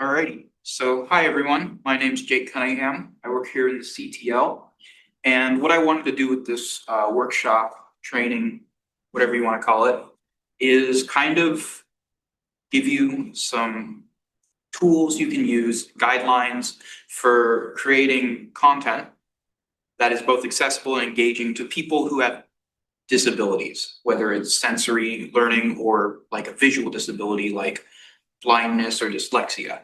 Alrighty. So, hi everyone. My name's Jake Cunningham. I work here in the CTL. And what I wanted to do with this workshop, training, whatever you want to call it, is kind of give you some tools you can use, guidelines for creating content that is both accessible and engaging to people who have disabilities, whether it's sensory learning or like a visual disability like blindness or dyslexia.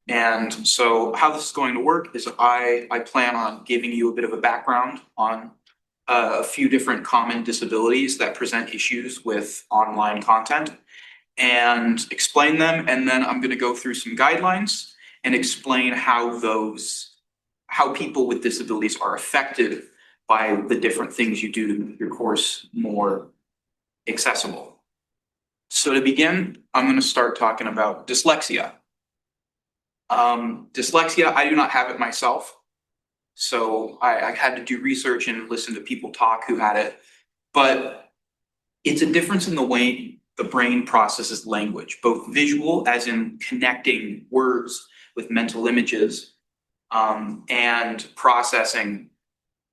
And so how this is going to work is I plan on giving you a bit of a background on a few different common disabilities that present issues with online content and explain them. And then I'm going to go through some guidelines and explain how people with disabilities are affected by the different things you do to make your course more accessible. So to begin, I'm going to start talking about dyslexia. Dyslexia, I do not have it myself. So I had to do research and listen to people talk who had it. But it's a difference in the way the brain processes language, both visual, as in connecting words with mental images, and processing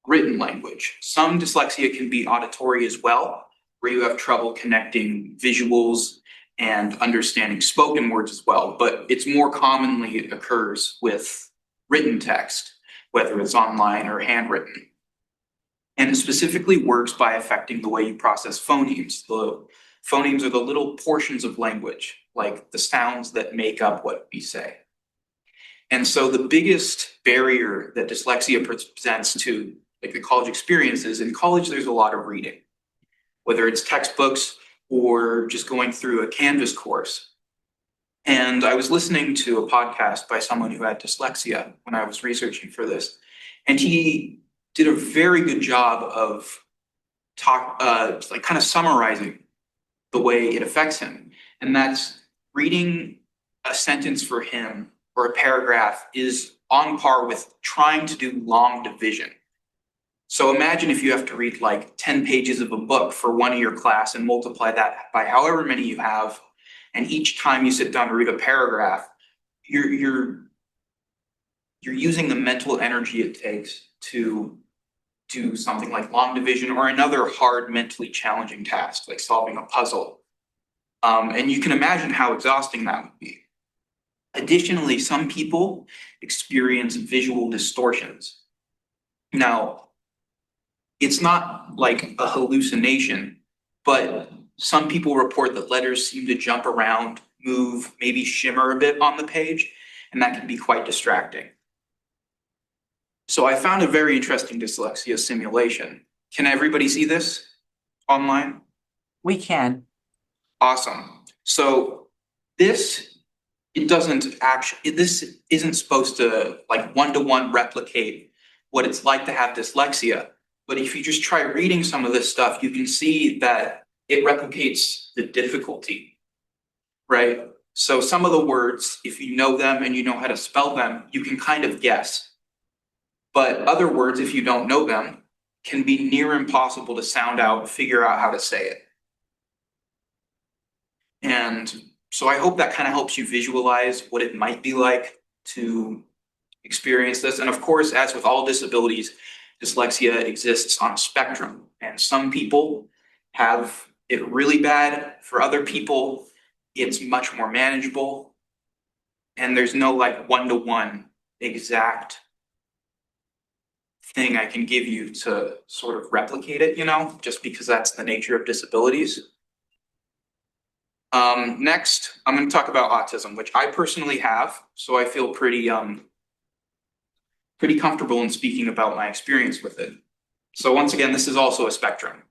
written language. Some dyslexia can be auditory as well, where you have trouble connecting visuals and understanding spoken words as well, but it's more commonly occurs with written text, whether it's online or handwritten. And it specifically works by affecting the way you process phonemes. The phonemes are the little portions of language, like the sounds that make up what we say. And so the biggest barrier that dyslexia presents to like the college experience is in college, there's a lot of reading, whether it's textbooks or just going through a Canvas course. And I was listening to a podcast by someone who had dyslexia when I was researching for this. And he did a very good job of like kind of summarizing the way it affects him. And that's reading a sentence for him or a paragraph is on par with trying to do long division. So imagine if you have to read like 10 pages of a book for one of your class and multiply that by however many you have. And each time you sit down to read a paragraph, you're using the mental energy it takes to do something like long division or another hard, mentally challenging task, like solving a puzzle. And you can imagine how exhausting that would be. Additionally, some people experience visual distortions. Now, it's not like a hallucination, but some people report that letters seem to jump around, move, maybe shimmer a bit on the page, and that can be quite distracting. So I found a very interesting dyslexia simulation. Can everybody see this online? We can. Awesome. So this, it doesn't actually, this isn't supposed to like one-to-one replicate what it's like to have dyslexia. But if you just try reading some of this stuff, you can see that it replicates the difficulty, right? So some of the words, if you know them and you know how to spell them, you can kind of guess. But other words, if you don't know them, can be near impossible to sound out, figure out how to say it. And so I hope that kind of helps you visualize what it might be like to experience this. And of course, as with all disabilities, dyslexia exists on a spectrum. And some people have it really bad. For other people, it's much more manageable. And there's no like one-to-one exact thing I can give you to sort of replicate it, just because that's the nature of disabilities. Next, I'm going to talk about autism, which I personally have. So I feel pretty comfortable in speaking about my experience with it. So once again, this is also a spectrum,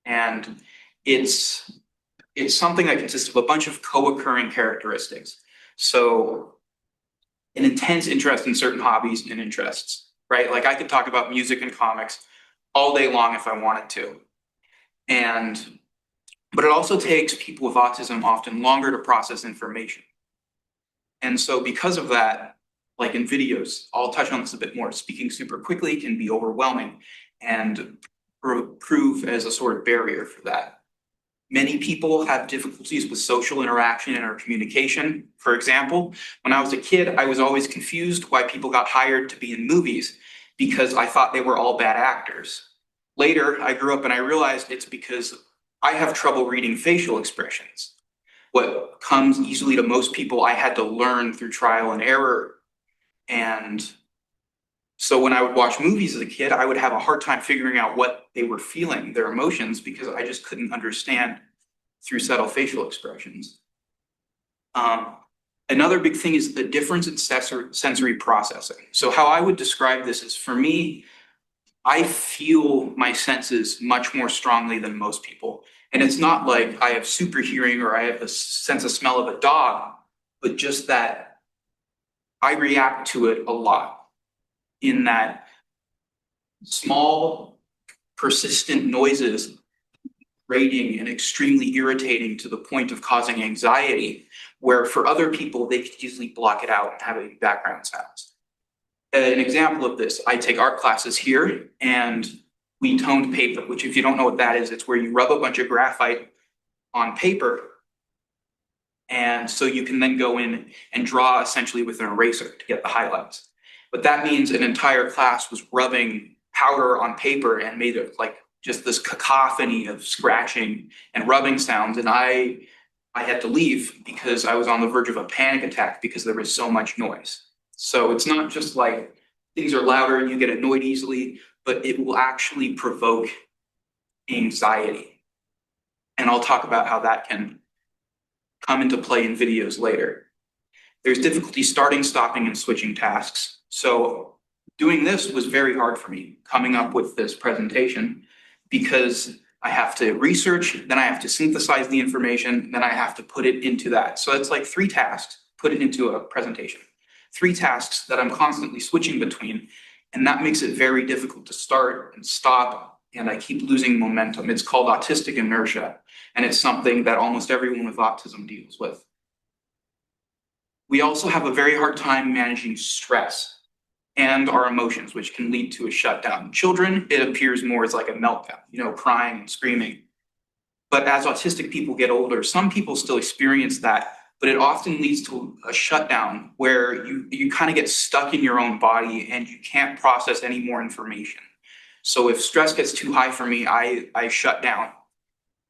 and it's something that consists of a bunch of co-occurring characteristics. So an intense interest in certain hobbies and interests, right? Like I could talk about music and comics all day long if I wanted to. But it also takes people with autism often longer to process information. And so because of that, like in videos, I'll touch on this a bit more. Speaking super quickly can be overwhelming and prove as a sort of barrier for that. Many people have difficulties with social interaction and or communication. For example, when I was a kid, I was always confused why people got hired to be in movies because I thought they were all bad actors. Later, I grew up and I realized it's because I have trouble reading facial expressions. What comes easily to most people, I had to learn through trial and error. And so when I would watch movies as a kid, I would have a hard time figuring out what they were feeling, their emotions, because I just couldn't understand through subtle facial expressions. Another big thing is the difference in sensory processing. So how I would describe this is, for me, I feel my senses much more strongly than most people. And it's not like I have super hearing or I have a sense of smell of a dog, but just that I react to it a lot, in that small, persistent noises, grating and extremely irritating to the point of causing anxiety, where for other people, they could easily block it out and have it background sounds. An example of this, I take art classes here and we toned paper, which if you don't know what that is, it's where you rub a bunch of graphite on paper. And so you can then go in and draw essentially with an eraser to get the highlights. But that means an entire class was rubbing powder on paper and made it like just this cacophony of scratching and rubbing sounds. And I had to leave because I was on the verge of a panic attack because there was so much noise. So it's not just like things are louder and you get annoyed easily, but it will actually provoke anxiety. And I'll talk about how that can come into play in videos later. There's difficulty starting, stopping, and switching tasks. So doing this was very hard for me, coming up with this presentation, because I have to research, then I have to synthesize the information, then I have to put it into that. So it's like 3 tasks, put it into a presentation. 3 tasks that I'm constantly switching between, and that makes it very difficult to start and stop, and I keep losing momentum. It's called autistic inertia, and it's something that almost everyone with autism deals with. We also have a very hard time managing stress and our emotions, which can lead to a shutdown. Children, it appears more as like a meltdown, crying and screaming. But as autistic people get older, some people still experience that, but it often leads to a shutdown where you kind of get stuck in your own body and you can't process any more information. So if stress gets too high for me, I shut down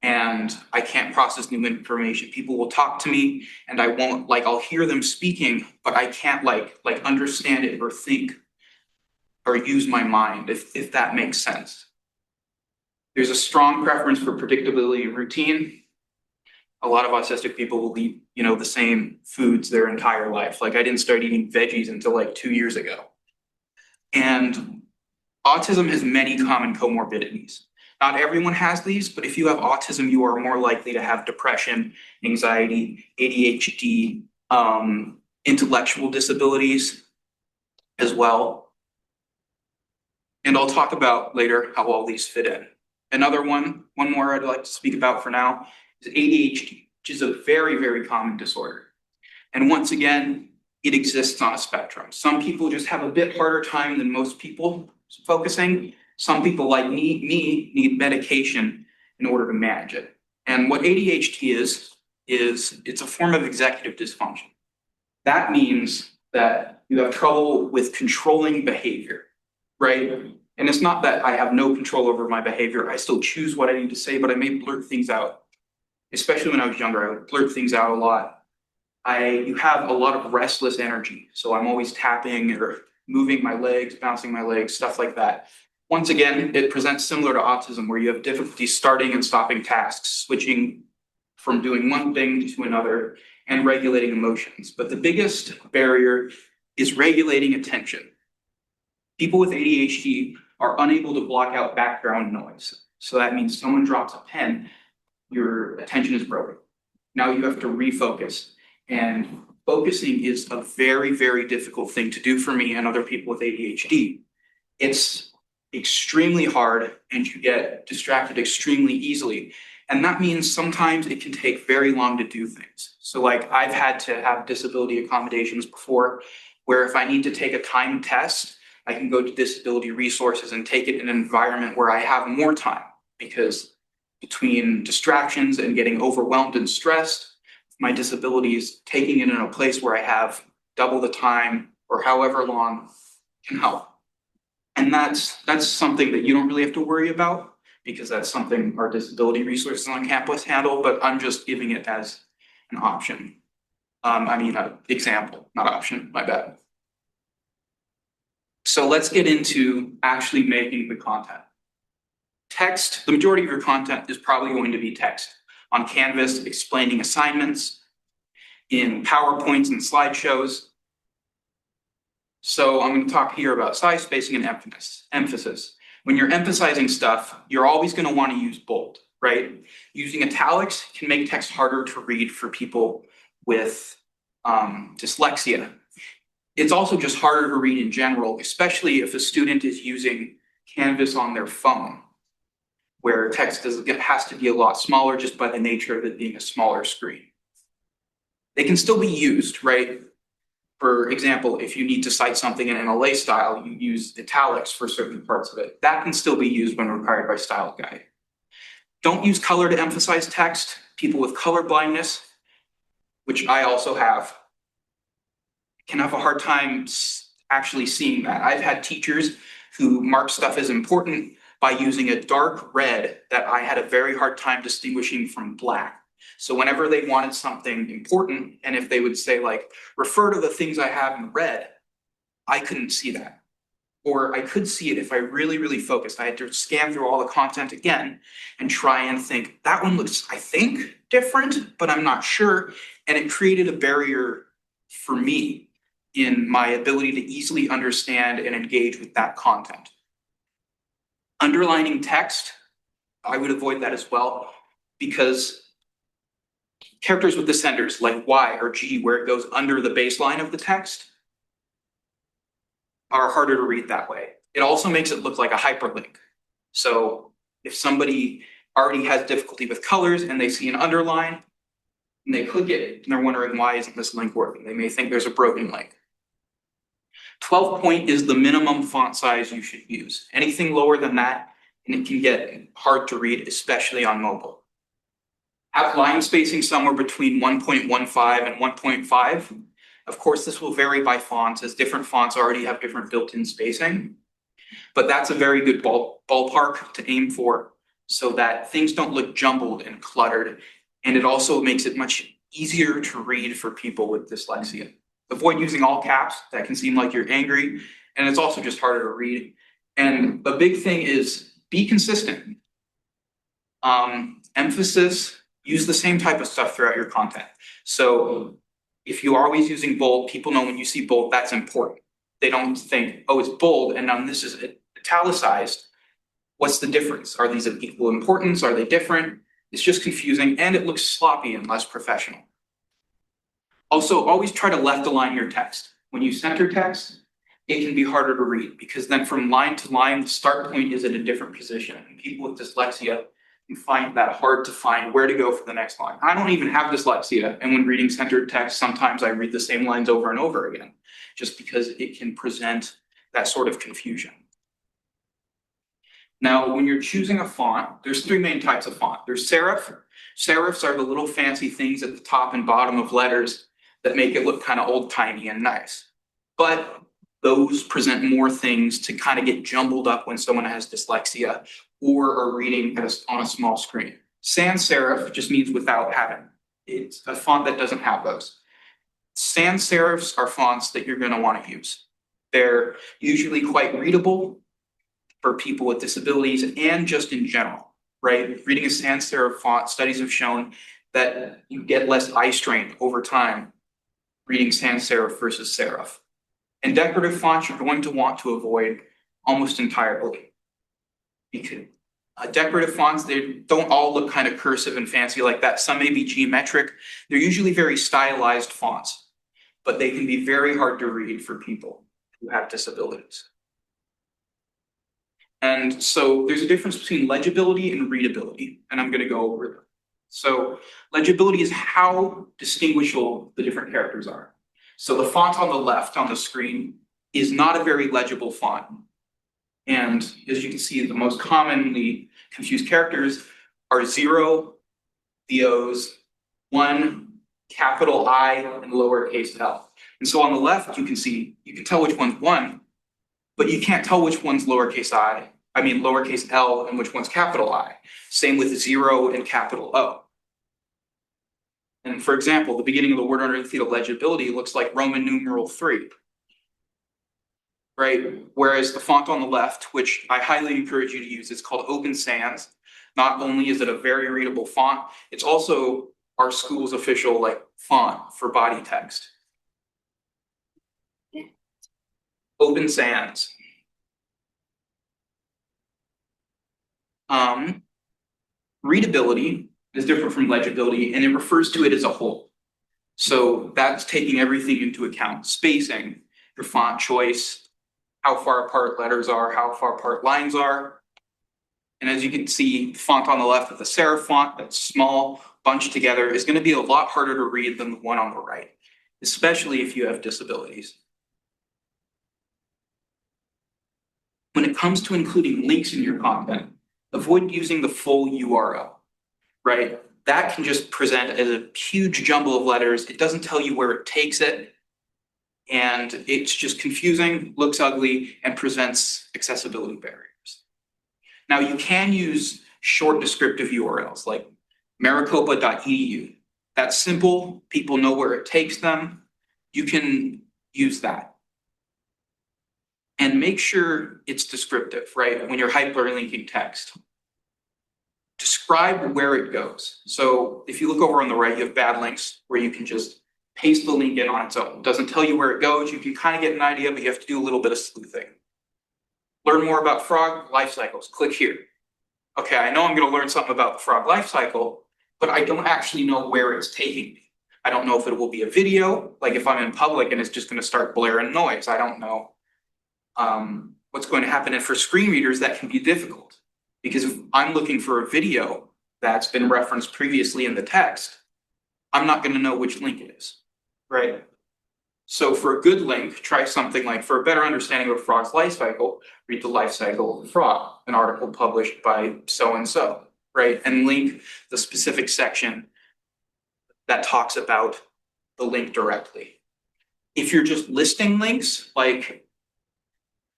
and I can't process new information. People will talk to me and I won't, I'll hear them speaking, but I can't understand it or think or use my mind, if that makes sense. There's a strong preference for predictability and routine. A lot of autistic people will eat, the same foods their entire life. I didn't start eating veggies until 2 years ago. And autism has many common comorbidities. Not everyone has these, but if you have autism, you are more likely to have depression, anxiety, ADHD, intellectual disabilities as well. And I'll talk about later how all these fit in. One more I'd like to speak about for now is ADHD, which is a very, very common disorder. And once again, it exists on a spectrum. Some people just have a bit harder time than most people focusing. Some people like me need medication in order to manage it. And what ADHD is it's a form of executive dysfunction. That means that you have trouble with controlling behavior, right? And it's not that I have no control over my behavior. I still choose what I need to say, but I may blurt things out. Especially when I was younger, I would blurt things out a lot. You have a lot of restless energy. So I'm always tapping or moving my legs, bouncing my legs, stuff like that. Once again, it presents similar to autism, where you have difficulty starting and stopping tasks, switching from doing one thing to another, and regulating emotions. But the biggest barrier is regulating attention. People with ADHD are unable to block out background noise. So that means someone drops a pen, your attention is broken. Now you have to refocus. And focusing is a very, very difficult thing to do for me and other people with ADHD. It's extremely hard and you get distracted extremely easily. And that means sometimes it can take very long to do things. So I've had to have disability accommodations before, where if I need to take a timed test, I can go to disability resources and take it in an environment where I have more time, because between distractions and getting overwhelmed and stressed. My disabilities, taking it in a place where I have double the time or however long can help. And that's something that you don't really have to worry about because that's something our disability resources on campus handle, but I'm just giving it as an option. Example, not option, my bad. So let's get into actually making the content. Text, the majority of your content is probably going to be text on Canvas, explaining assignments, in PowerPoints and slideshows. So I'm going to talk here about size, spacing, and emphasis. When you're emphasizing stuff, you're always going to want to use bold, right? Using italics can make text harder to read for people with dyslexia. It's also just harder to read in general, especially if a student is using Canvas on their phone, where text has to be a lot smaller just by the nature of it being a smaller screen. They can still be used, right? For example, if you need to cite something in MLA style, you use italics for certain parts of it. That can still be used when required by Style Guide. Don't use color to emphasize text. People with color blindness, which I also have, can have a hard time actually seeing that. I've had teachers who mark stuff as important by using a dark red that I had a very hard time distinguishing from black. So whenever they wanted something important, and if they would say like, refer to the things I have in red, I couldn't see that. Or I could see it if I really, really focused. I had to scan through all the content again and try and think, that one looks, I think, different, but I'm not sure. And it created a barrier for me in my ability to easily understand and engage with that content. Underlining text, I would avoid that as well, because characters with descenders like Y or G, where it goes under the baseline of the text, are harder to read that way. It also makes it look like a hyperlink. So if somebody already has difficulty with colors and they see an underline and they click it and they're wondering, why isn't this link working? They may think there's a broken link. 12 point is the minimum font size you should use. Anything lower than that, and it can get hard to read, especially on mobile. Have line spacing somewhere between 1.15 and 1.5. Of course, this will vary by fonts, as different fonts already have different built-in spacing. But that's a very good ballpark to aim for so that things don't look jumbled and cluttered. And it also makes it much easier to read for people with dyslexia. Avoid using all caps. That can seem like you're angry. And it's also just harder to read. And the big thing is be consistent. Emphasis, use the same type of stuff throughout your content. So if you are always using bold, people know when you see bold, that's important. They don't think, oh, it's bold and now this is italicized. What's the difference? Are these of equal importance? Are they different? It's just confusing and it looks sloppy and less professional. Also, always try to left align your text. When you center text, it can be harder to read because then from line to line, the start point is at a different position. And people with dyslexia can find that hard to find where to go for the next line. I don't even have dyslexia. And when reading centered text, sometimes I read the same lines over and over again, just because it can present that sort of confusion. Now, when you're choosing a font, there's three main types of font. There's serif. Serifs are the little fancy things at the top and bottom of letters that make it look kind of old-timey and nice. But those present more things to kind of get jumbled up when someone has dyslexia or are reading on a small screen. Sans serif just means without having. It's a font that doesn't have those. Sans serifs are fonts that you're going to want to use. They're usually quite readable for people with disabilities and just in general, right? Reading a sans serif font, studies have shown that you get less eye strain over time reading sans serif versus serif. And decorative fonts you're going to want to avoid almost entirely. Because decorative fonts, they don't all look kind of cursive and fancy like that. Some may be geometric. They're usually very stylized fonts, but they can be very hard to read for people who have disabilities. And so there's a difference between legibility and readability, and I'm going to go over them. So legibility is how distinguishable the different characters are. So the font on the left on the screen is not a very legible font. And as you can see, the most commonly confused characters are 0, the O's, 1, capital I, and lowercase l. And so on the left, you can tell which one's 1, but you can't tell which one's lowercase l, and which one's capital I. Same with 0 and capital O. And for example, the beginning of the word underneath the legibility looks like Roman numeral 3. Right? Whereas the font on the left, which I highly encourage you to use, it's called Open Sans. Not only is it a very readable font, it's also our school's official font for body text. Open Sans. Readability is different from legibility, and it refers to it as a whole. So that's taking everything into account: spacing, your font choice, how far apart letters are, how far apart lines are. And as you can see, the font on the left with the serif font, that's small, bunched together, is going to be a lot harder to read than the one on the right, especially if you have disabilities. When it comes to including links in your content, avoid using the full URL, right? That can just present as a huge jumble of letters. It doesn't tell you where it takes it, and it's just confusing, looks ugly, and presents accessibility barriers. Now, you can use short descriptive URLs like maricopa.edu. That's simple. People know where it takes them. You can use that. And make sure it's descriptive, right? When you're hyperlinking text. Describe where it goes. So if you look over on the right, you have bad links where you can just paste the link in on its own. It doesn't tell you where it goes. You can kind of get an idea, but you have to do a little bit of sleuthing. Learn more about frog life cycles. Click here. Okay, I know I'm going to learn something about the frog life cycle, but I don't actually know where it's taking me. I don't know if it will be a video, like if I'm in public and it's just going to start blaring noise. I don't know what's going to happen. And for screen readers, that can be difficult, because if I'm looking for a video that's been referenced previously in the text, I'm not going to know which link it is, right? So for a good link, try something like, for a better understanding of a frog's life cycle, read The Life Cycle of the Frog, an article published by so-and-so, right? And link the specific section that talks about the link directly. If you're just listing links, like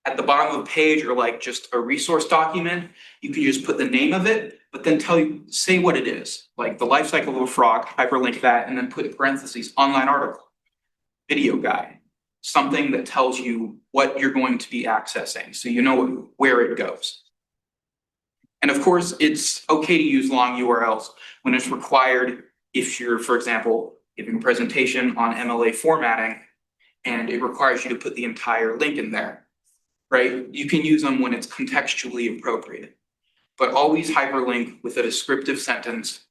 at the bottom of a page or like just a resource document, you can just put the name of it, but then say what it is, like The Life Cycle of a Frog, hyperlink that, and then put in parentheses, online article, video guide, something that tells you what you're going to be accessing, so you know where it goes. And of course, it's okay to use long URLs when it's required if you're, for example, giving a presentation on MLA formatting and it requires you to put the entire link in there, right? You can use them when it's contextually appropriate, but always hyperlink with a descriptive sentence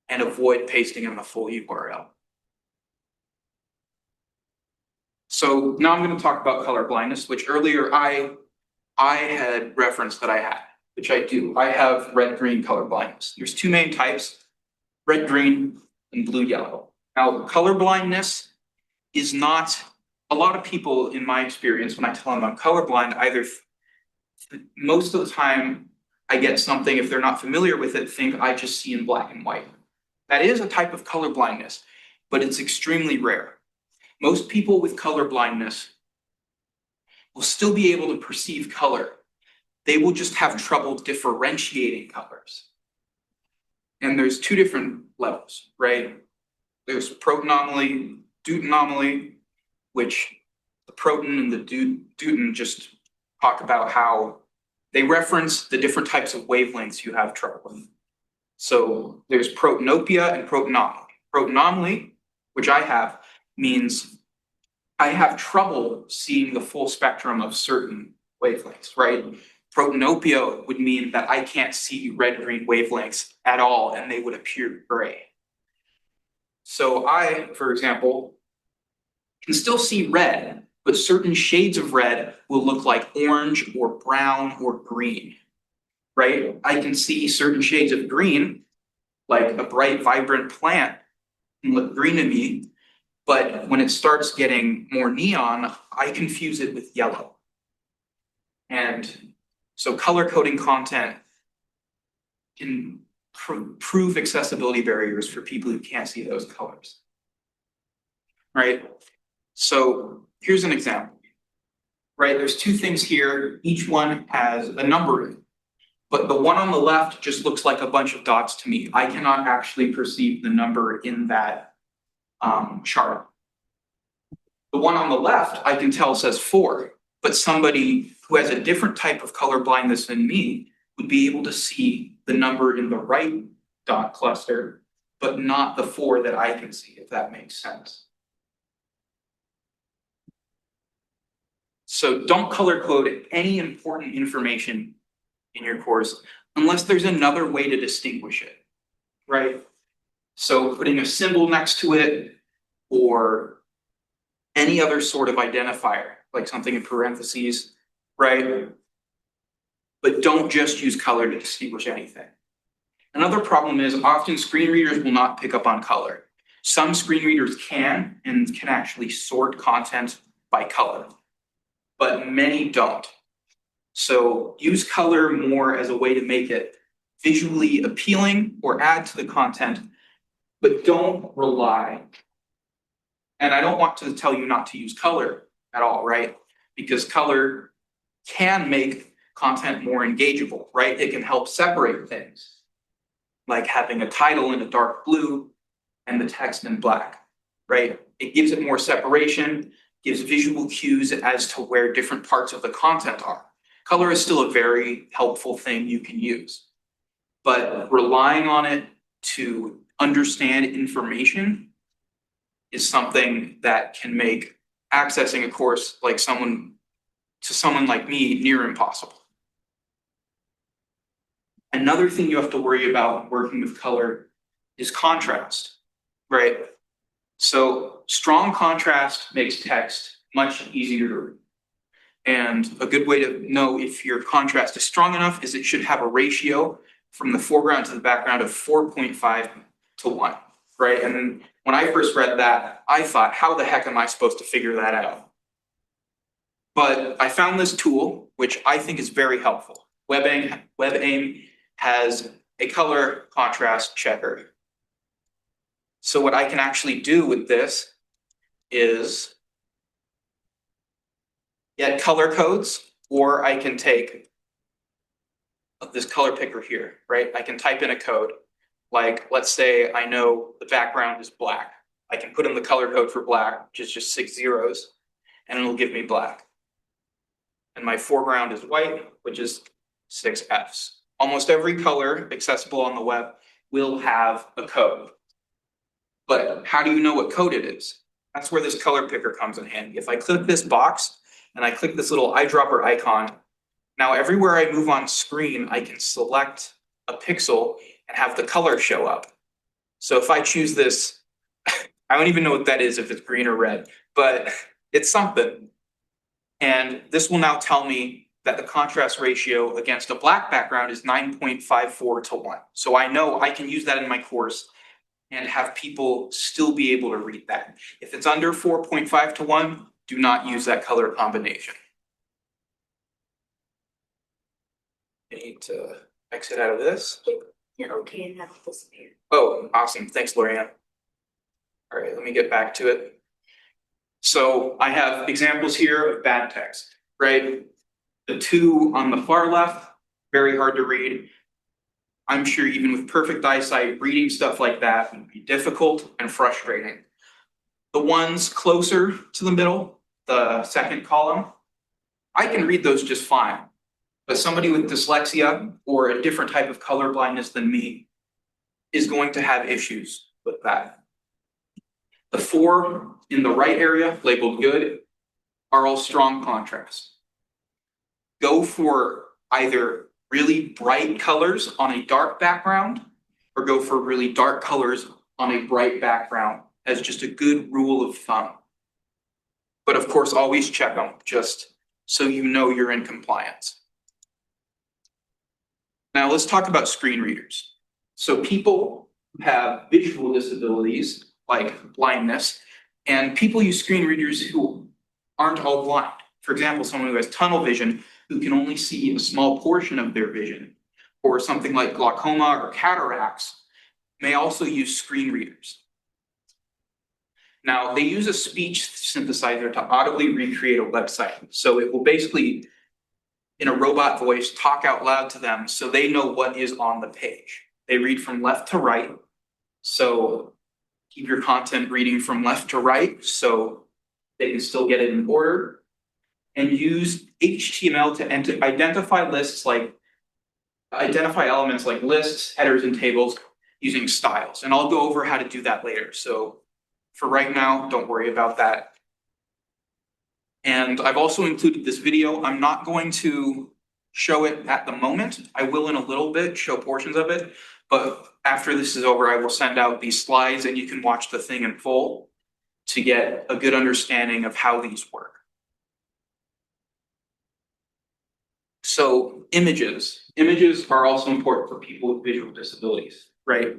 and avoid pasting in the full URL. So now I'm going to talk about color blindness, which earlier I had referenced that I had, which I do. I have red-green color blindness. There's two main types: red-green and blue-yellow. Now, color blindness is not, a lot of people in my experience, when I tell them I'm colorblind, either most of the time I get something, if they're not familiar with it, think I just see in black and white. That is a type of color blindness, but it's extremely rare. Most people with color blindness will still be able to perceive color. They will just have trouble differentiating colors. And there's two different levels, right? There's protanomaly, deutanomaly, which the proton and the deuton just talk about how they reference the different types of wavelengths you have trouble with. So there's protanopia and protanomaly. Protanomaly, which I have, means I have trouble seeing the full spectrum of certain wavelengths, right? Protanopia would mean that I can't see red-green wavelengths at all and they would appear gray. So I, for example, can still see red, but certain shades of red will look like orange or brown or green, right? I can see certain shades of green, like a bright, vibrant plant can look green to me, but when it starts getting more neon, I confuse it with yellow. And so color coding content can prove accessibility barriers for people who can't see those colors. Right? So here's an example. Right, there's two things here. Each one has a number in it. But the one on the left just looks like a bunch of dots to me. I cannot actually perceive the number in that chart. The one on the left, I can tell says 4, but somebody who has a different type of color blindness than me would be able to see the number in the right dot cluster, but not the 4 that I can see, if that makes sense. So don't color code any important information in your course unless there's another way to distinguish it, right? So putting a symbol next to it or any other sort of identifier, like something in parentheses, right? But don't just use color to distinguish anything. Another problem is often screen readers will not pick up on color. Some screen readers can and can actually sort content by color, but many don't. So use color more as a way to make it visually appealing or add to the content, but don't rely. And I don't want to tell you not to use color at all, right? Because color can make content more engageable, right? It can help separate things, like having a title in a dark blue and the text in black, right? It gives it more separation, gives visual cues as to where different parts of the content are. Color is still a very helpful thing you can use, but relying on it to understand information is something that can make accessing a course like someone like me near impossible. Another thing you have to worry about working with color is contrast, right? So strong contrast makes text much easier to read. And a good way to know if your contrast is strong enough is it should have a ratio from the foreground to the background of 4.5 to 1, right? And then when I first read that, I thought, how the heck am I supposed to figure that out? But I found this tool, which I think is very helpful. WebAIM has a color contrast checker. So what I can actually do with this is get color codes, or I can take this color picker here, right? I can type in a code, like let's say I know the background is black. I can put in the color code for black, which is just 6 zeros, and it'll give me black. And my foreground is white, which is 6 Fs. Almost every color accessible on the web will have a code. But how do you know what code it is? That's where this color picker comes in handy. If I click this box and I click this little eyedropper icon, now everywhere I move on screen, I can select a pixel and have the color show up. So if I choose this, I don't even know what that is, if it's green or red, but it's something. And this will now tell me that the contrast ratio against a black background is 9.54 to 1. So I know I can use that in my course and have people still be able to read that. If it's under 4.5 to 1, do not use that color combination. I need to exit out of this. Yeah, okay, and that'll disappear. Oh, awesome. Thanks, Lorianne. All right, let me get back to it. So I have examples here of bad text, right? The two on the far left, very hard to read. I'm sure even with perfect eyesight, reading stuff like that would be difficult and frustrating. The ones closer to the middle, the second column, I can read those just fine. But somebody with dyslexia or a different type of color blindness than me is going to have issues with that. The 4 in the right area, labeled good, are all strong contrast. Go for either really bright colors on a dark background or go for really dark colors on a bright background as just a good rule of thumb. But of course, always check them just so you know you're in compliance. Now let's talk about screen readers. So people who have visual disabilities like blindness, and people use screen readers who aren't all blind. For example, someone who has tunnel vision who can only see a small portion of their vision, or something like glaucoma or cataracts may also use screen readers. Now, they use a speech synthesizer to audibly recreate a website. So it will basically, in a robot voice, talk out loud to them so they know what is on the page. They read from left to right. So keep your content reading from left to right so they can still get it in order. And use HTML to identify elements like lists, headers, and tables using styles. And I'll go over how to do that later. So for right now, don't worry about that. And I've also included this video. I'm not going to show it at the moment. I will in a little bit show portions of it, but after this is over, I will send out these slides and you can watch the thing in full to get a good understanding of how these work. So images are also important for people with visual disabilities, right?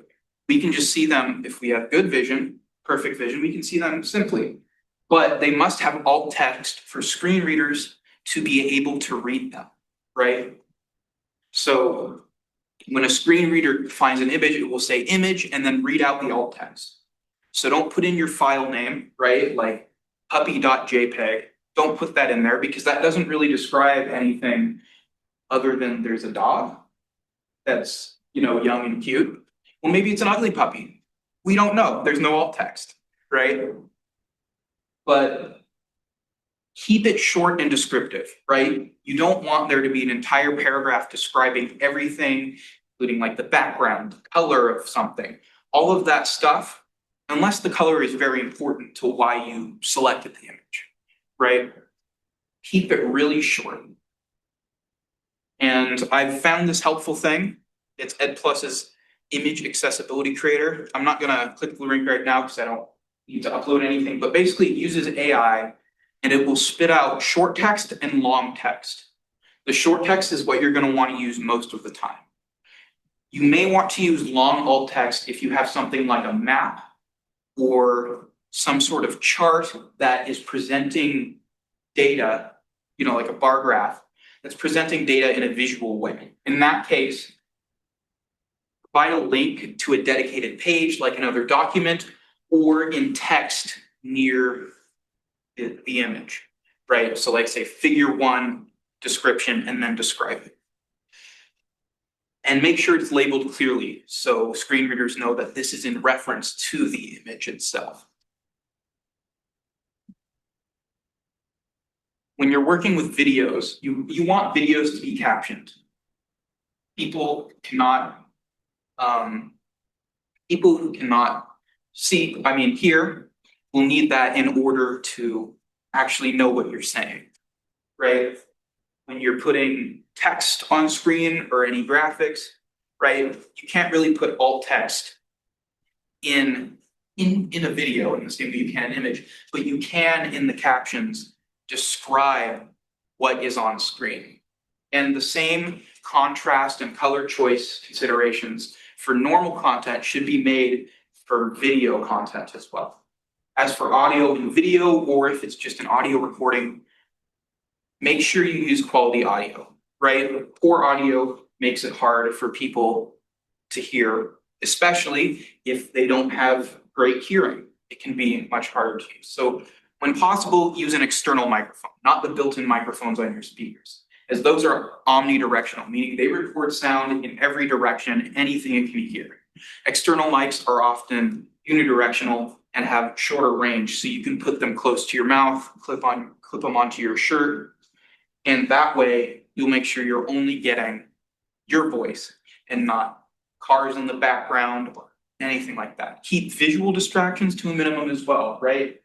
We can just see them if we have good vision, perfect vision, we can see them simply, but they must have alt text for screen readers to be able to read them, right? So when a screen reader finds an image, it will say image and then read out the alt text. So don't put in your file name, right? Like puppy.jpg. Don't put that in there because that doesn't really describe anything other than there's a dog that's, young and cute. Well, maybe it's an ugly puppy. We don't know. There's no alt text, right? But keep it short and descriptive, right? You don't want there to be an entire paragraph describing everything, including like the background, the color of something, all of that stuff, unless the color is very important to why you selected the image, right? Keep it really short. And I've found this helpful thing. It's EdPlus's image accessibility creator. I'm not gonna click the link right now because I don't need to upload anything, but basically it uses AI and it will spit out short text and long text. The short text is what you're gonna want to use most of the time. You may want to use long alt text if you have something like a map or some sort of chart that is presenting data, like a bar graph, that's presenting data in a visual way. In that case, provide a link to a dedicated page like another document or in text near the image, right? So like say figure 1 description and then describe it. And make sure it's labeled clearly so screen readers know that this is in reference to the image itself. When you're working with videos, you want videos to be captioned. People who cannot see, here, will need that in order to actually know what you're saying, right? When you're putting text on screen or any graphics, right? You can't really put alt text in a video in the same way you can an image, but you can in the captions describe what is on screen. And the same contrast and color choice considerations for normal content should be made for video content as well. As for audio and video, or if it's just an audio recording, make sure you use quality audio, right? Poor audio makes it hard for people to hear, especially if they don't have great hearing. It can be much harder to use. So when possible, use an external microphone, not the built-in microphones on your speakers, as those are omnidirectional, meaning they record sound in every direction, anything it can hear. External mics are often unidirectional and have shorter range, so you can put them close to your mouth, clip them onto your shirt, and that way you'll make sure you're only getting your voice and not cars in the background or anything like that. Keep visual distractions to a minimum as well, right?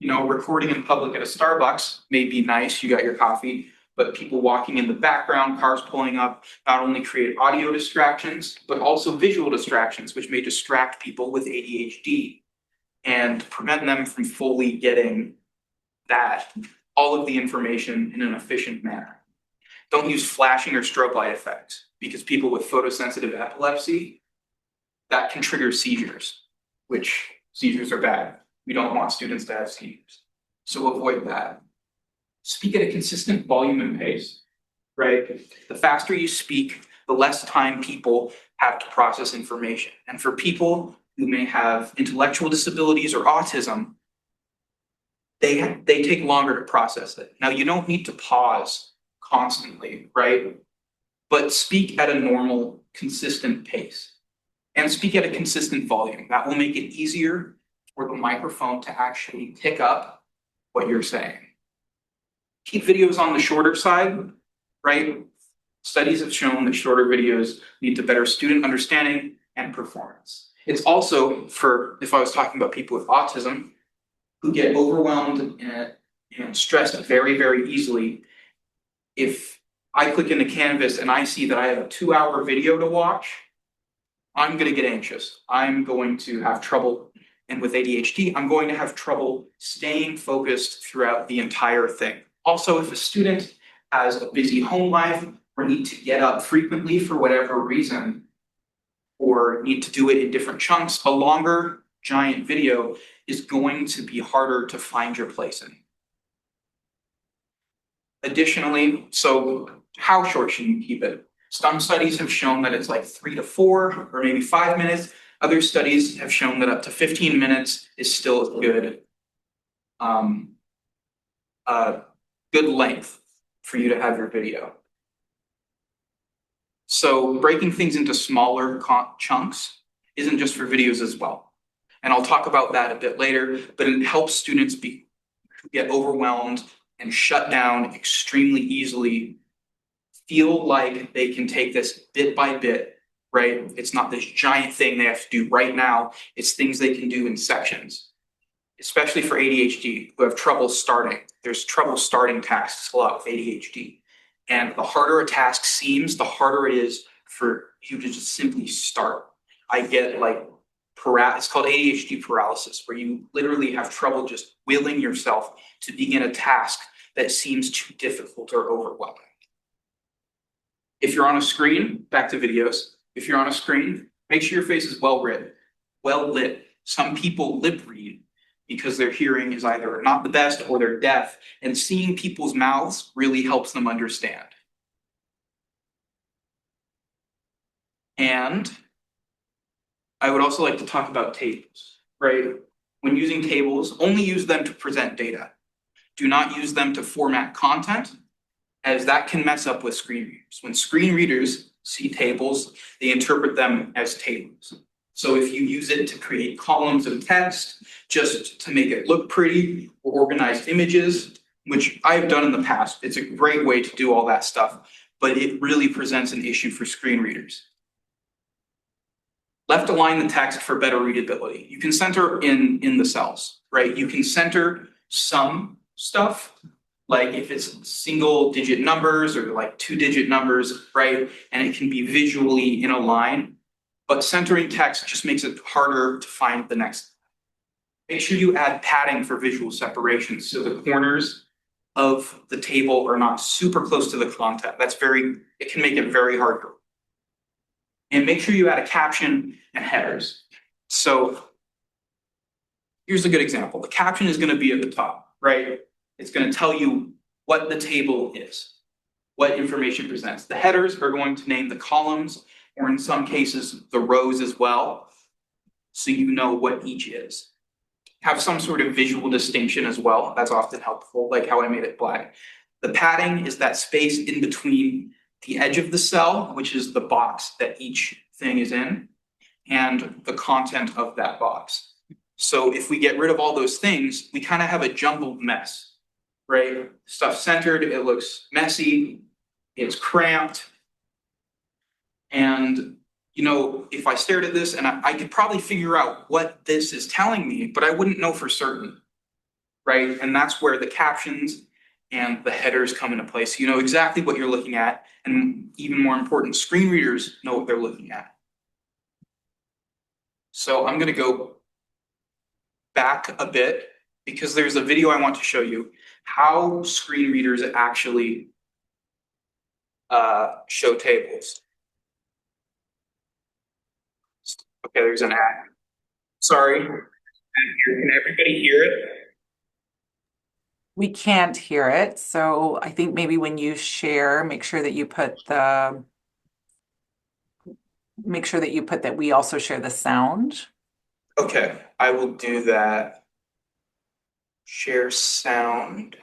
Recording in public at a Starbucks may be nice, you got your coffee, but people walking in the background, cars pulling up, not only create audio distractions, but also visual distractions, which may distract people with ADHD and prevent them from fully getting all of the information in an efficient manner. Don't use flashing or strobe light effects because people with photosensitive epilepsy, that can trigger seizures, which seizures are bad. We don't want students to have seizures. So avoid that. Speak at a consistent volume and pace, right? The faster you speak, the the less time people have to process information. And for people who may have intellectual disabilities or autism, they take longer to process it. Now, you don't need to pause constantly, right? But speak at a normal, consistent pace and speak at a consistent volume. That will make it easier for the microphone to actually pick up what you're saying. Keep videos on the shorter side, right? Studies have shown that shorter videos lead to better student understanding and performance. It's also for, if I was talking about people with autism, who get overwhelmed and stressed very, very easily. If I click into Canvas and I see that I have a 2-hour video to watch, I'm going to get anxious. I'm going to have trouble. And with ADHD, I'm going to have trouble staying focused throughout the entire thing. Also, if a student has a busy home life or need to get up frequently for whatever reason, or need to do it in different chunks, a longer giant video is going to be harder to find your place in. Additionally, so how short should you keep it? Some studies have shown that it's like 3 to 4 or maybe 5 minutes. Other studies have shown that up to 15 minutes is still a good length for you to have your video. So breaking things into smaller chunks isn't just for videos as well. And I'll talk about that a bit later, but it helps students get overwhelmed and shut down extremely easily, feel like they can take this bit by bit, right? It's not this giant thing they have to do right now. It's things they can do in sections, especially for ADHD who have trouble starting. There's trouble starting tasks a lot with ADHD. And the harder a task seems, the harder it is for you to just simply start. I get like it's called ADHD paralysis, where you literally have trouble just willing yourself to begin a task that seems too difficult or overwhelming. If you're on a screen, back to videos, if you're on a screen, make sure your face is well lit. Some people lip read because their hearing is either not the best or they're deaf, and seeing people's mouths really helps them understand. And I would also like to talk about tables, right? When using tables, only use them to present data. Do not use them to format content, as that can mess up with screen readers. When screen readers see tables, they interpret them as tables. So if you use it to create columns of text, just to make it look pretty, or organized images, which I've done in the past, it's a great way to do all that stuff, but it really presents an issue for screen readers. Left align the text for better readability. You can center in the cells, right? You can center some stuff, like if it's single digit numbers or like 2-digit numbers, right? And it can be visually in a line, but centering text just makes it harder to find the next. Make sure you add padding for visual separation so the corners of the table are not super close to the content. It can make it very hard to. And make sure you add a caption and headers. So here's a good example. The caption is going to be at the top, right? It's going to tell you what the table is, what information presents. The headers are going to name the columns, or in some cases, the rows as well, so you know what each is. Have some sort of visual distinction as well. That's often helpful, like how I made it black. The padding is that space in between the edge of the cell, which is the box that each thing is in, and the content of that box. So if we get rid of all those things, we kind of have a jumbled mess, right? Stuff centered, it looks messy, it's cramped. And, you know, if I stared at this and I could probably figure out what this is telling me, but I wouldn't know for certain, right? And that's where the captions and the headers come into place. You know exactly what you're looking at, and even more important, screen readers know what they're looking at. So I'm going to go back a bit because there's a video I want to show you how screen readers actually show tables. Okay, there's an ad. Sorry, can everybody hear it? We can't hear it, so I think maybe when you share, make sure that you put the make sure that you put that we also share the sound. Okay, I will do that. Share sound.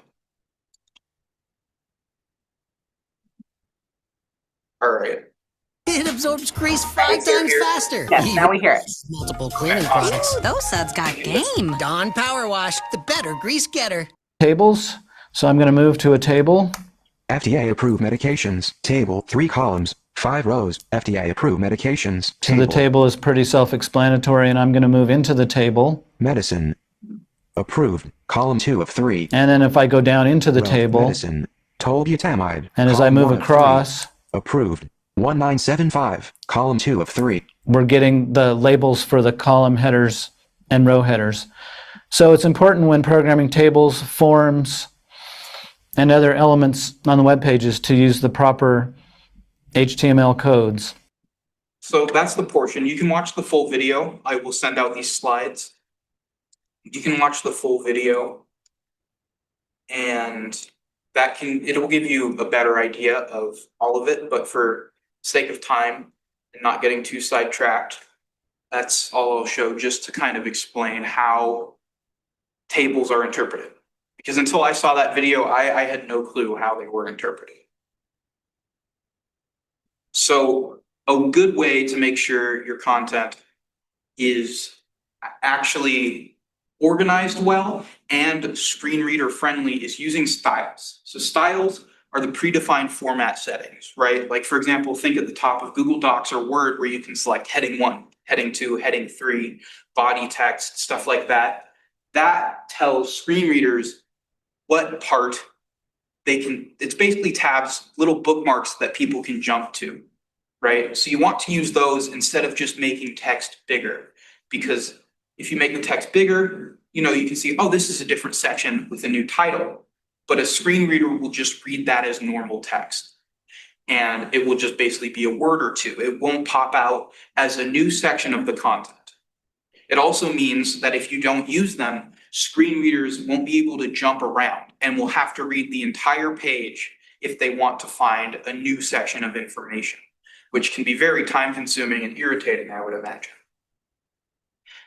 All right. It absorbs grease Now 5 we hear times here. faster. Yes, now we hear it. Multiple cleaning Okay, awesome. products. Those suds got game. Dawn Power Wash, the better grease getter. Tables. So I'm going to move to a table. FDA approved medications. Table 3 columns, 5 rows. FDA approved medications. So the table is pretty self-explanatory, and I'm going to move into the table. Medicine. Approved. Column 2 of 3. And then if I go down into the Well, table, Medicine. Tolbutamide. and as I Column move 1 of 3. across, Approved. 1975. Column 2 of 3. we're getting the labels for the column headers and row headers. So it's important when programming tables, forms, and other elements on the web pages to use the proper HTML codes. So that's the portion. You can watch the full video. I will send out these slides. You can watch the full video, and it'll give you a better idea of all of it, but for sake of time and not getting too sidetracked, that's all I'll show, just to kind of explain how tables are interpreted. Because until I saw that video, I had no clue how they were interpreted. So a good way to make sure your content is actually organized well and screen reader friendly is using styles. So styles are the predefined format settings, right? Like, for example, think at the top of Google Docs or Word, where you can select heading 1, heading 2, heading 3, body text, stuff like that. That tells screen readers what part they can, it's basically tabs, little bookmarks that people can jump to, right? So you want to use those instead of just making text bigger, because if you make the text bigger, you can see, oh, this is a different section with a new title, but a screen reader will just read that as normal text. And it will just basically be a word or two. It won't pop out as a new section of the content. It also means that if you don't use them, screen readers won't be able to jump around and will have to read the entire page if they want to find a new section of information, which can be very time consuming and irritating, I would imagine.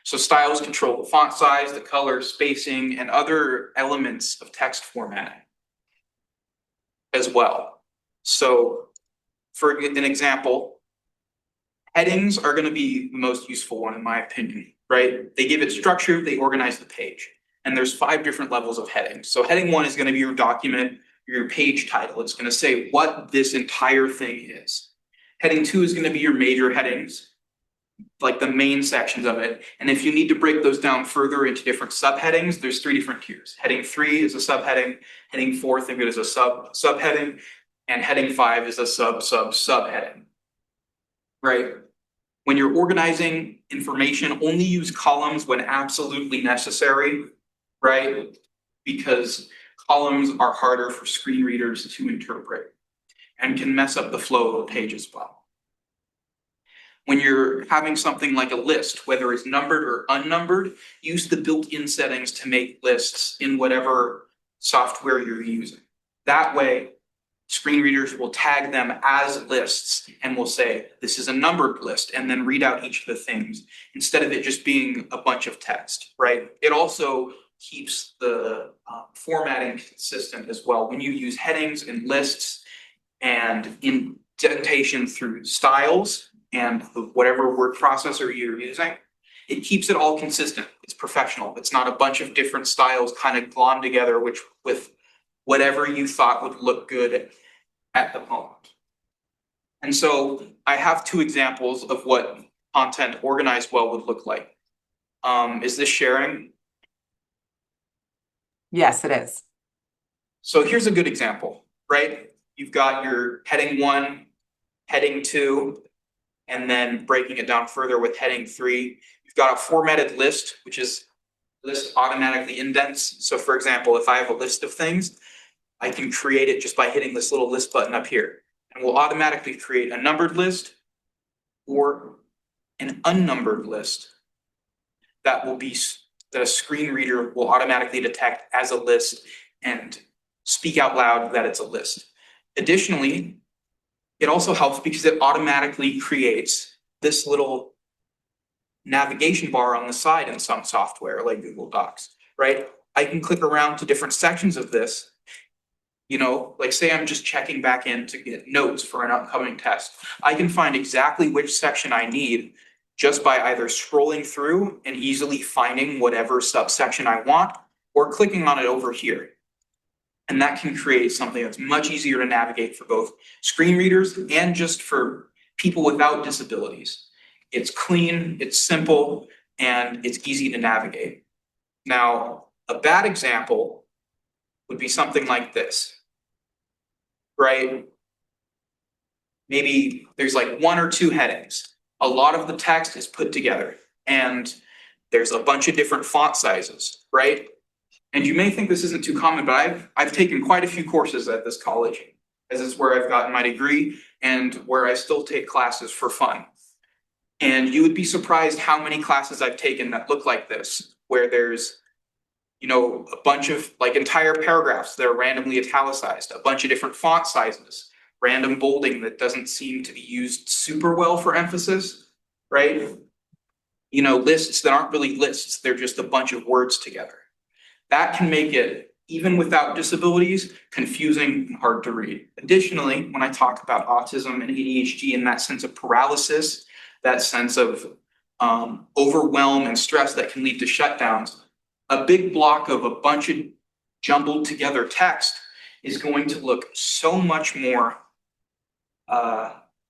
So styles control the font size, the color, spacing, and other elements of text formatting as well. So for an example, headings are going to be the most useful one, in my opinion, right? They give it structure, they organize the page. And there's 5 different levels of headings. So heading 1 is going to be your document, your page title. It's going to say what this entire thing is. Heading 2 is going to be your major headings, like the main sections of it. And if you need to break those down further into different subheadings, there's 3 different tiers. Heading 3 is a subheading, heading 4, think of it as a subheading, and heading 5 is a subheading, right? When you're organizing information, only use columns when absolutely necessary, right? Because columns are harder for screen readers to interpret and can mess up the flow of the page as well. When you're having something like a list, whether it's numbered or unnumbered, use the built-in settings to make lists in whatever software you're using. That way, screen readers will tag them as lists and will say, this is a numbered list, and then read out each of the things instead of it just being a bunch of text, right? It also keeps the formatting consistent as well. When you use headings and lists and indentation through styles and whatever word processor you're using, it keeps it all consistent. It's professional. It's not a bunch of different styles kind of glommed together, which with whatever you thought would look good at the moment. And so I have 2 examples of what content organized well would look like. Is this sharing? Yes, it is. So here's a good example, right? You've got your heading 1, heading 2, and then breaking it down further with heading 3. You've got a formatted list, which is list automatically indents. So for example, if I have a list of things, I can create it just by hitting this little list button up here, and we'll automatically create a numbered list or an unnumbered list that a screen reader will automatically detect as a list and speak out loud that it's a list. Additionally, it also helps because it automatically creates this little navigation bar on the side in some software like Google Docs, right? I can click around to different sections of this. You know, like say I'm just checking back in to get notes for an upcoming test. I can find exactly which section I need just by either scrolling through and easily finding whatever subsection I want or clicking on it over here. And that can create something that's much easier to navigate for both screen readers and just for people without disabilities. It's clean, it's simple, and it's easy to navigate. Now, a bad example would be something like this, right? Maybe there's like 1 or 2 headings. A lot of the text is put together and there's a bunch of different font sizes, right? And you may think this isn't too common, but I've taken quite a few courses at this college, as it's where I've gotten my degree and where I still take classes for fun. And you would be surprised how many classes I've taken that look like this, where there's, you know, a bunch of like entire paragraphs that are randomly italicized, a bunch of different font sizes, random bolding that doesn't seem to be used super well for emphasis, right? You know, lists that aren't really lists, they're just a bunch of words together. That can make it, even without disabilities, confusing and hard to read. Additionally, when I talk about autism and ADHD and that sense of paralysis, that sense of overwhelm and stress that can lead to shutdowns, a big block of a bunch of jumbled together text is going to look so much more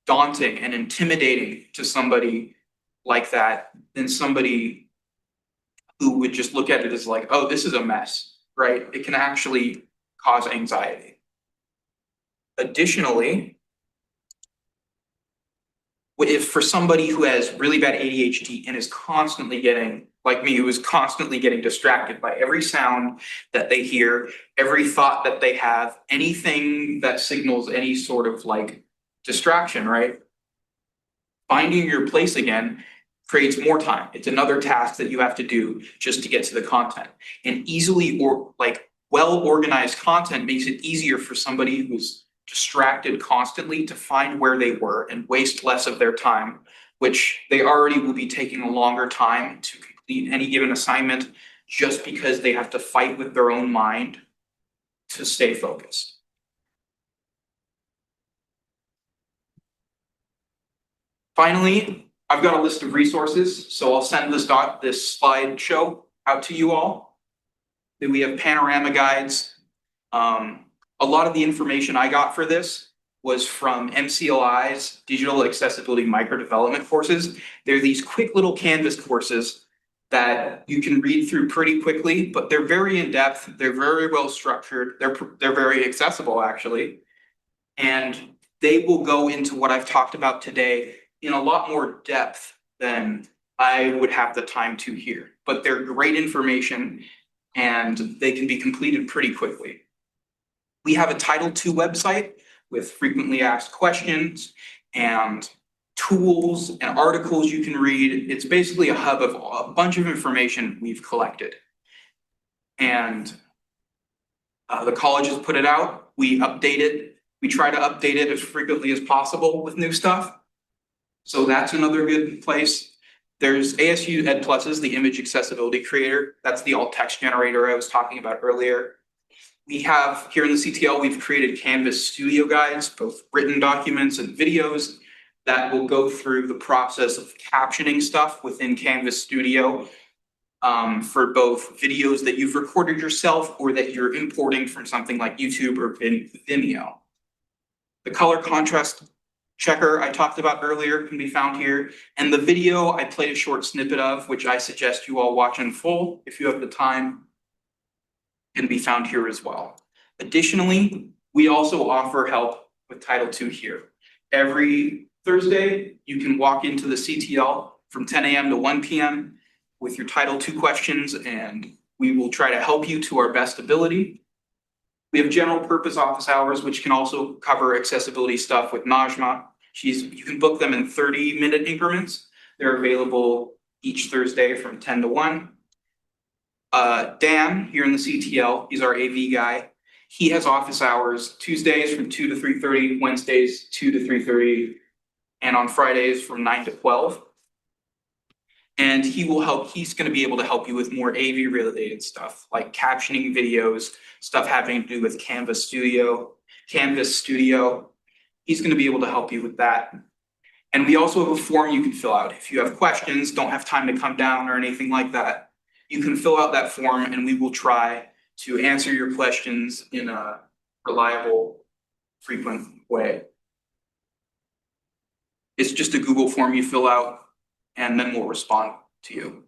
daunting and intimidating to somebody like that than somebody who would just look at it as like, oh, this is a mess, right? It can actually cause anxiety. Additionally, if for somebody who has really bad ADHD and is constantly getting, like me, who is constantly getting distracted by every sound that they hear, every thought that they have, anything that signals any sort of like distraction, right? Finding your place again creates more time. It's another task that you have to do just to get to the content. And easily or like well-organized content makes it easier for somebody who's distracted constantly to find where they were and waste less of their time, which they already will be taking a longer time to complete any given assignment just because they have to fight with their own mind to stay focused. Finally, I've got a list of resources, so I'll send this slideshow out to you all. Then we have panorama guides. A lot of the information I got for this was from MCLI's Digital Accessibility Micro Development courses. They're these quick little Canvas courses that you can read through pretty quickly, but they're very in-depth, they're very well structured, they're very accessible actually. And they will go into what I've talked about today in a lot more depth than I would have the time to here. But they're great information and they can be completed pretty quickly. We have a Title II website with frequently asked questions and tools and articles you can read. It's basically a hub of a bunch of information we've collected. And the college has put it out. We update it. We try to update it as frequently as possible with new stuff. So that's another good place. There's ASU Ed Plus's, the image accessibility creator. That's the alt text generator I was talking about earlier. We have here in the CTL, we've created Canvas studio guides, both written documents and videos that will go through the process of captioning stuff within Canvas Studio for both videos that you've recorded yourself or that you're importing from something like YouTube or Vimeo. The color contrast checker I talked about earlier can be found here. And the video I played a short snippet of, which I suggest you all watch in full if you have the time, can be found here as well. Additionally, we also offer help with Title II here. Every Thursday, you can walk into the CTL from 10 a.m. to 1 p.m. with your Title II questions, and we will try to help you to our best ability. We have general purpose office hours, which can also cover accessibility stuff with Najma. You can book them in 30-minute increments. They're available each Thursday from 10 to 1. Dan here in the CTL, he's our AV guy. He has office hours Tuesdays from 2 to 3:30, Wednesdays 2 to 3:30, and on Fridays from 9 to 12. And he's gonna be able to help you with more AV related stuff, like captioning videos, stuff having to do with Canvas Studio. He's gonna be able to help you with that. And we also have a form you can fill out. If you have questions, don't have time to come down or anything like that, you can fill out that form and we will try to answer your questions in a reliable, frequent way. It's just a Google form you fill out and then we'll respond to you.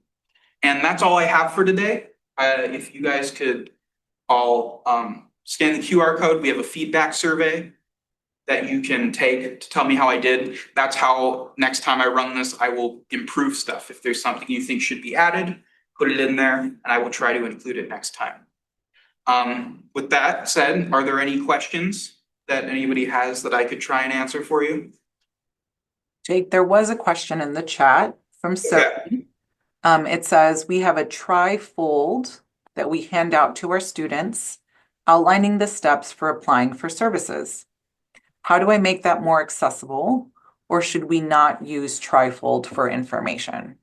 And that's all I have for today. If you guys could all scan the QR code, we have a feedback survey that you can take to tell me how I did. That's how next time I run this, I will improve stuff. If there's something you think should be added, put it in there and I will try to include it next time. With that said, are there any questions that anybody has that I could try and answer for you? Jake, there was a question in the chat from Sophie. It says, we have a tri-fold that we hand out to our students outlining the steps for applying for services. How do I make that more accessible, or should we not use tri-fold for information?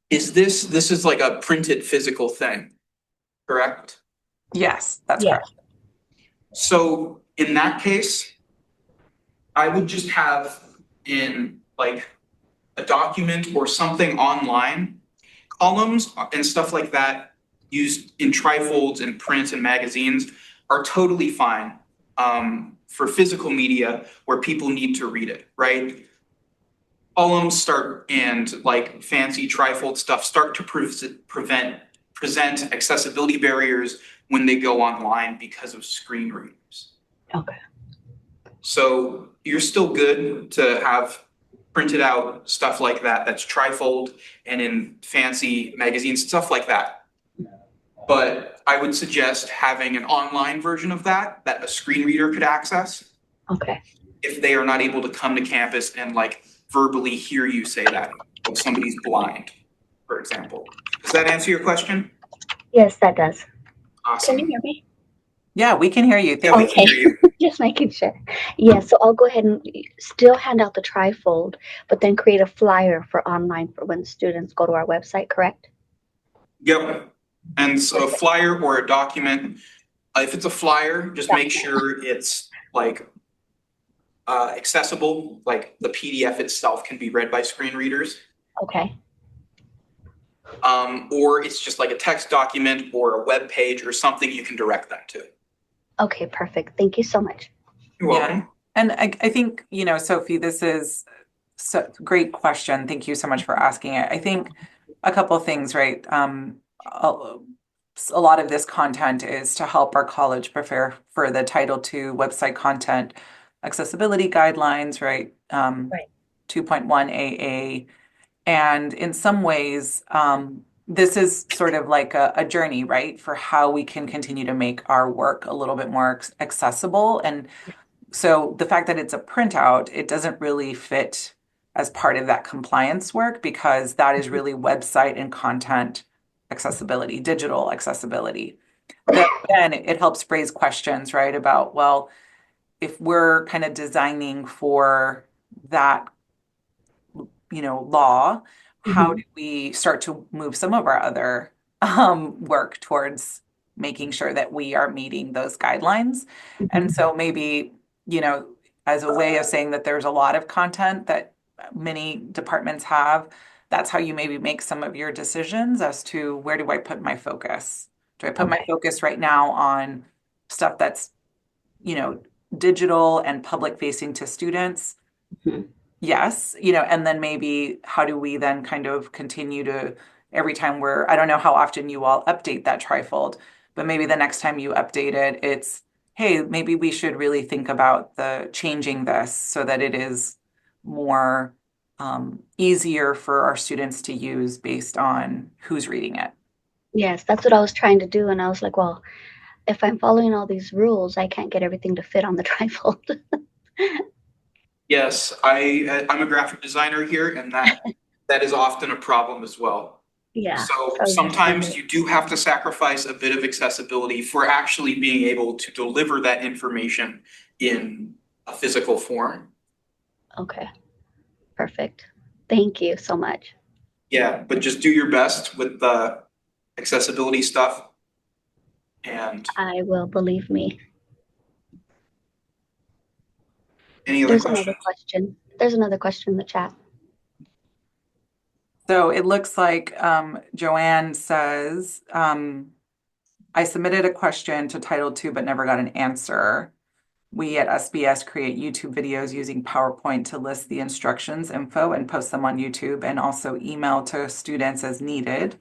This is like a printed physical thing, correct? Yes, that's Yeah. correct. So in that case, I would just have in like a document or something online, columns and stuff like that used in trifolds and print and magazines are totally fine for physical media where people need to read it, right? Columns start and like fancy trifold stuff start to present accessibility barriers when they go online because of screen readers. Okay. So you're still good to have printed out stuff like that, that's trifold and in fancy magazines, stuff like that. But I would suggest having an online version of that a screen reader could access Okay. if they are not able to come to campus and like verbally hear you say that, if somebody's blind, for example. Does that answer your question? Yes, that does. Awesome. Can you hear me? Yeah, we can hear you. Yeah, we can Okay. hear you. Just making sure. Yeah, so I'll go ahead and still hand out the trifold, but then create a flyer for online for when students go to our website, correct? Yep. And so a flyer or a document, if it's a flyer, just make sure it's like accessible, like the PDF itself can be read by screen readers. Okay. Or it's just like a text document or a web page or something you can direct them to. Okay, perfect. Thank you so much. You're welcome. And I think, Sophie, this is a great question. Thank you so much for asking it. I think a couple of things, right? A lot of this content is to help our college prepare for the Title II website content accessibility guidelines, right? 2.1 AA. And in some ways, this is sort of like a journey, right? For how we can continue to make our work a little bit more accessible. And so the fact that it's a printout, it doesn't really fit as part of that compliance work because that is really website and content accessibility, digital accessibility. Then it helps raise questions, right? About, well, if we're kind of designing for that, law, how do we start to move some of our other work towards making sure that we are meeting those guidelines? And so maybe, as a way of saying that there's a lot of content that many departments have, that's how you maybe make some of your decisions as to where do I put my focus? Do I put my focus right now on stuff that's, digital and public facing to students? Yes, and then maybe how do we then kind of continue to, every time I don't know how often you all update that trifold, but maybe the next time you update it, it's, hey, maybe we should really think about changing this so that it is more easier for our students to use based on who's reading it. Yes, that's what I was trying to do. And I was like, well, if I'm following all these rules, I can't get everything to fit on the trifold. Yes, I'm a graphic designer here and that is often a problem as well. Yeah. So sometimes you do have to sacrifice a bit of accessibility for actually being able to deliver that information in a physical form. Okay. Perfect. Thank you so much. Yeah, but just do your best with the accessibility stuff. And I will, believe me. any other There's questions? another question. There's another question in the chat. So it looks like Joanne says, I submitted a question to Title II but never got an answer. We at SBS create YouTube videos using PowerPoint to list the instructions info and post them on YouTube, and also email to students as needed.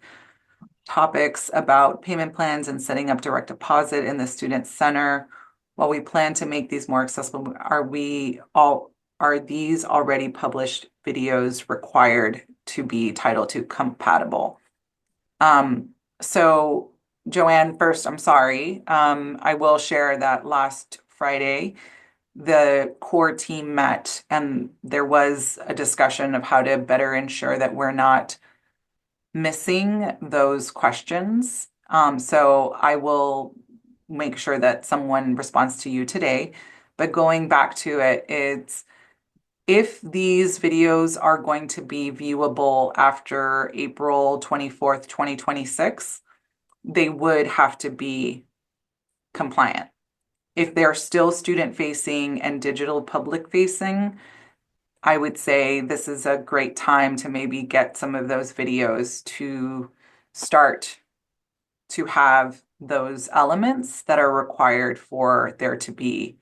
Topics about payment plans and setting up direct deposit in the student center. While we plan to make these more accessible, are these already published videos required to be Title II compatible? So Joanne, first, I'm sorry. I will share that last Friday, the core team met and there was a discussion of how to better ensure that we're not missing those questions. So I will make sure that someone responds to you today. But going back to it, it's if these videos are going to be viewable after April 24th, 2026, they would have to be compliant. If they're still student facing and digital public facing, I would say this is a great time to maybe get some of those videos to start to have those elements that are required for there to be,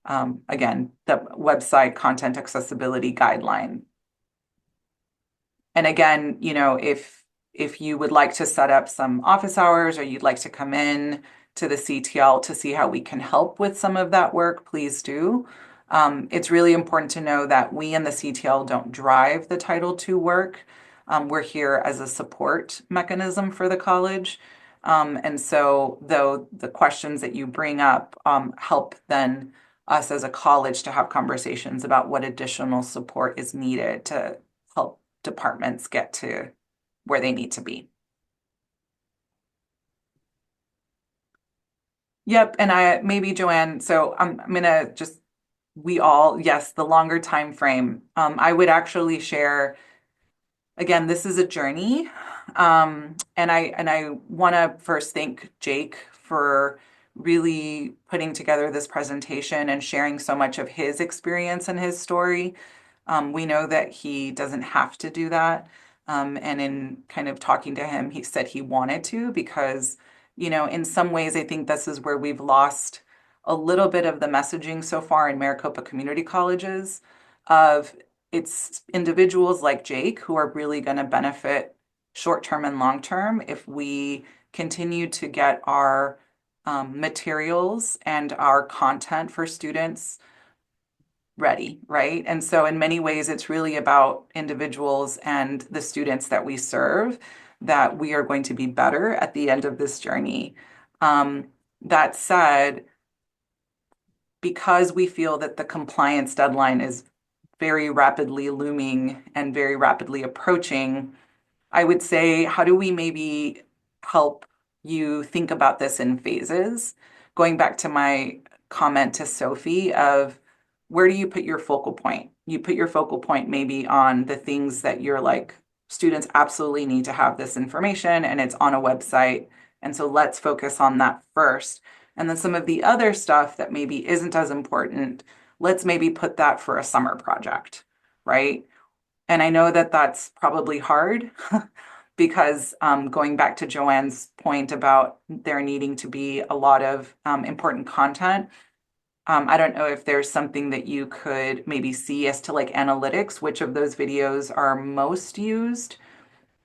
again, the website content accessibility guideline. And again, you know, if you would like to set up some office hours or you'd like to come in to the CTL to see how we can help with some of that work, please do. It's really important to know that we in the CTL don't drive the Title II work. We're here as a support mechanism for the college. And so though the questions that you bring up help then us as a college to have conversations about what additional support is needed to help departments get to where they need to be. Yep, and maybe Joanne, so I'm gonna just yes, the longer time frame. I would actually share, again, this is a journey. And I want to first thank Jake for really putting together this presentation and sharing so much of his experience and his story. We know that he doesn't have to do that. And in kind of talking to him, he said he wanted to because, you know, in some ways, I think this is where we've lost a little bit of the messaging so far in Maricopa community colleges of it's individuals like Jake who are really going to benefit short-term and long-term if we continue to get our materials and our content for students ready, right? And so in many ways, it's really about individuals and the students that we serve that we are going to be better at the end of this journey. That said, because we feel that the compliance deadline is very rapidly looming and very rapidly approaching, I would say, how do we maybe help you think about this in phases? Going back to my comment to Sophie of where do you put your focal point? You put your focal point maybe on the things that you're like, students absolutely need to have this information and it's on a website. And so let's focus on that first. And then some of the other stuff that maybe isn't as important, let's maybe put that for a summer project, right? And I know that that's probably hard because going back to Joanne's point about there needing to be a lot of important content, I don't know if there's something that you could maybe see as to like analytics, which of those videos are most used.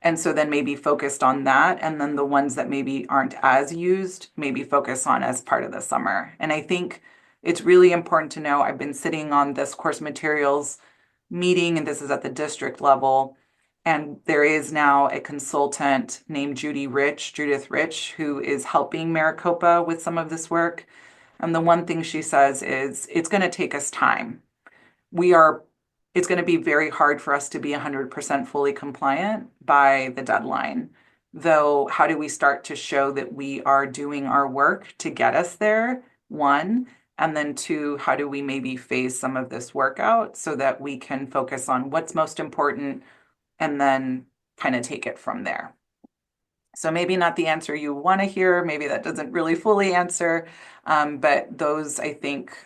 And so then maybe focused on that. And then the ones that maybe aren't as used, maybe focus on as part of the summer. And I think it's really important to know I've been sitting on this course materials meeting, and this is at the district level. And there is now a consultant named Judith Rich, who is helping Maricopa with some of this work. And the one thing she says is it's going to take us time. It's going to be very hard for us to be 100% fully compliant by the deadline. Though, how do we start to show that we are doing our work to get us there? One, And then two, how do we maybe phase some of this work out so that we can focus on what's most important and then kind of take it from there. So maybe not the answer you want to hear, maybe that doesn't really fully answer, but those I think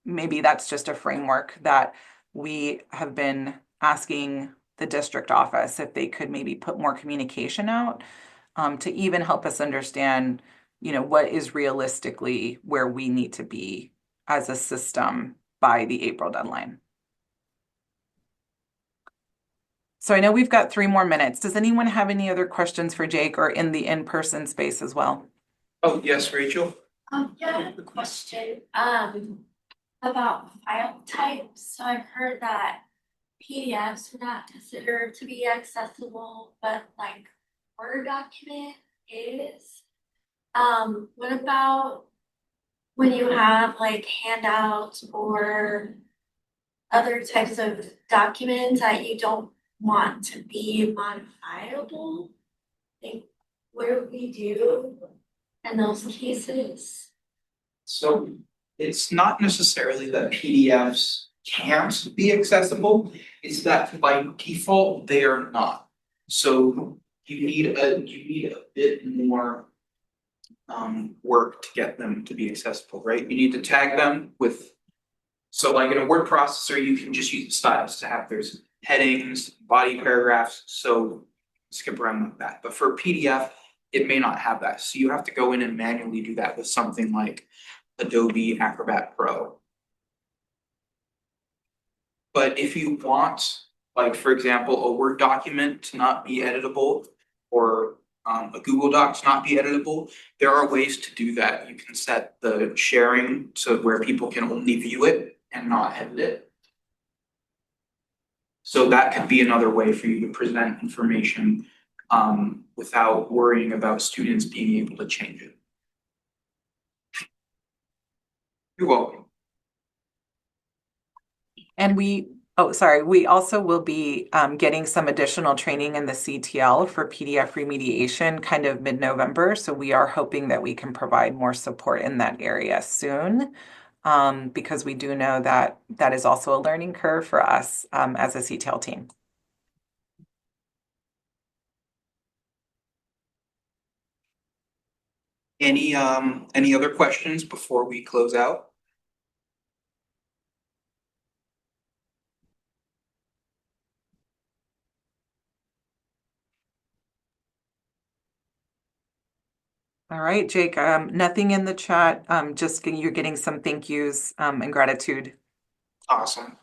maybe that's just a framework that we have been asking the district office if they could maybe put more communication out to even help us understand, what is realistically where we need to be as a system by the April deadline. So I know we've got 3 more minutes. Does anyone have any other questions for Jake or in the in-person space as well? Oh, yes, Rachel? Yeah, I have a question, about file types. So I've heard that PDFs are not considered to be accessible, but like Word document is. What about when you have like handouts or other types of documents that you don't want to be modifiable? Like, what do we do in those cases? So it's not necessarily that PDFs can't be accessible, it's that by default, they are not. So you need a bit more work to get them to be accessible, right? You need to tag them with, so like in a word processor, you can just use the styles to have there's headings, body paragraphs, so skip around like that. But for PDF, it may not have that. So you have to go in and manually do that with something like Adobe Acrobat Pro. But if you want, like for example, a Word document to not be editable or a Google Doc to not be editable, there are ways to do that. You can set the sharing so where people can only view it and not edit it. So that could be another way for you to present information without worrying about students being able to change it. You're welcome. And we also will be getting some additional training in the CTL for PDF remediation kind of mid-November. So we are hoping that we can provide more support in that area soon. Because we do know that that is also a learning curve for us as a CTL team. Any other questions before we close out? All right, Jake, nothing in the chat, you're getting some thank yous and gratitude. Awesome.